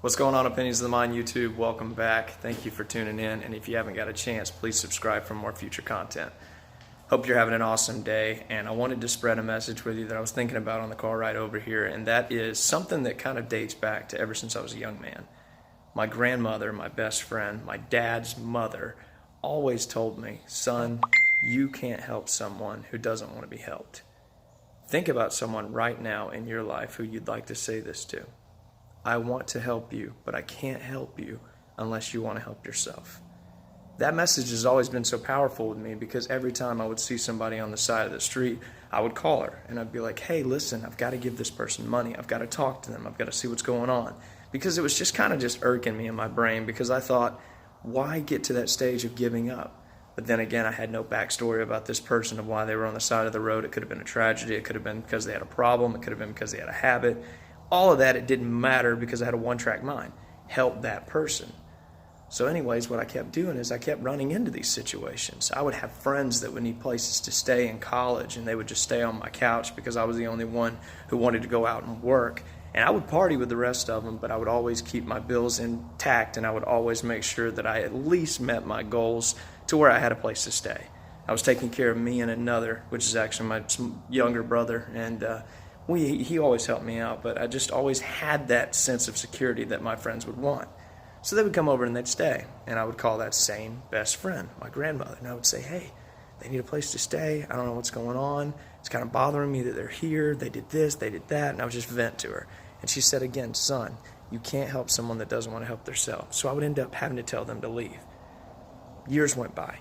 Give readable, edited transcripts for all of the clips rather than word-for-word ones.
What's going on, Opinions of the Mind YouTube? Welcome back. Thank you for tuning in. And if you haven't got a chance, please subscribe for more future content. Hope you're having an awesome day. And I wanted to spread a message with you that I was thinking about on the car ride over here. And that is something that kind of dates back to ever since I was a young man. My grandmother, my best friend, my dad's mother always told me, son, you can't help someone who doesn't want to be helped. Think about someone right now in your life who you'd like to say this to. I want to help you, but I can't help you unless you want to help yourself. That message has always been so powerful with me because every time I would see somebody on the side of the street, I would call her and I'd be like, hey, listen, I've got to give this person money. I've got to talk to them. I've got to see what's going on. Because it was just kind of just irking me in my brain because I thought, why get to that stage of giving up? But then again, I had no backstory about this person of why they were on the side of the road. It could have been a tragedy. It could have been because they had a problem. It could have been because they had a habit. All of that, it didn't matter because I had a one-track mind. Help that person. So anyways, what I kept doing is I kept running into these situations. I would have friends that would need places to stay in college, and they would just stay on my couch because I was the only one who wanted to go out and work. And I would party with the rest of them, but I would always keep my bills intact, and I would always make sure that I at least met my goals to where I had a place to stay. I was taking care of me and another, which is actually my younger brother, and he always helped me out, but I just always had that sense of security that my friends would want. So they would come over and they'd stay, and I would call that same best friend, my grandmother, and I would say, hey, they need a place to stay. I don't know what's going on. It's kind of bothering me that they're here. They did this, they did that, and I would just vent to her. And she said again, son, you can't help someone that doesn't want to help themselves. So I would end up having to tell them to leave. Years went by,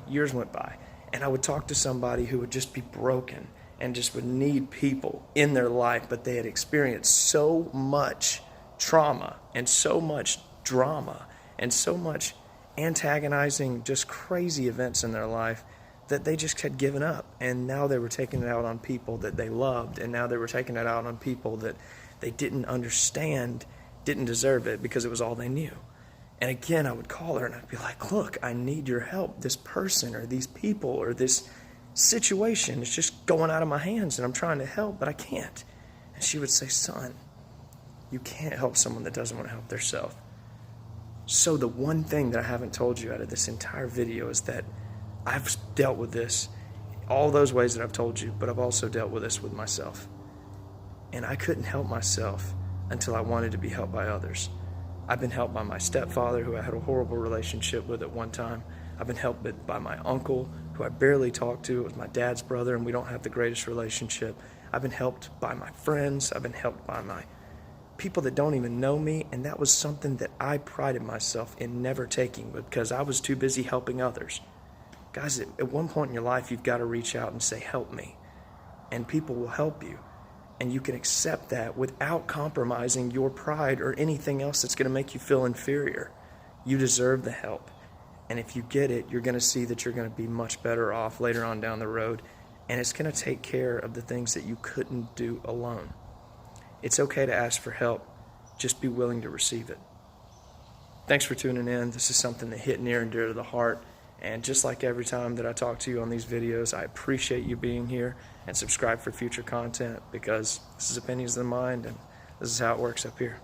and I would talk to somebody who would just be broken and just would need people in their life, but they had experienced so much trauma and so much drama and so much antagonizing, just crazy events in their life that they just had given up. And now they were taking it out on people that they loved, and now they were taking it out on people that they didn't understand, didn't deserve it because it was all they knew. And again, I would call her and I'd be like, look, I need your help. This person or these people or this situation is just going out of my hands, and I'm trying to help, but I can't. And she would say, son, you can't help someone that doesn't want to help themselves. So the one thing that I haven't told you out of this entire video is that I've dealt with this all those ways that I've told you, but I've also dealt with this with myself. And I couldn't help myself until I wanted to be helped by others. I've been helped by my stepfather, who I had a horrible relationship with at one time. I've been helped by my uncle, who I barely talked to. It was my dad's brother, and we don't have the greatest relationship. I've been helped by my friends. I've been helped by my people that don't even know me, and that was something that I prided myself in never taking because I was too busy helping others. Guys, at one point in your life, you've got to reach out and say, help me, and people will help you. And you can accept that without compromising your pride or anything else that's going to make you feel inferior. You deserve the help. And if you get it, you're going to see that you're going to be much better off later on down the road. And it's going to take care of the things that you couldn't do alone. It's okay to ask for help. Just be willing to receive it. Thanks for tuning in. This is something that hit near and dear to the heart. And just like every time that I talk to you on these videos, I appreciate you being here, and subscribe for future content because this is Opinions of the Mind, and this is how it works up here.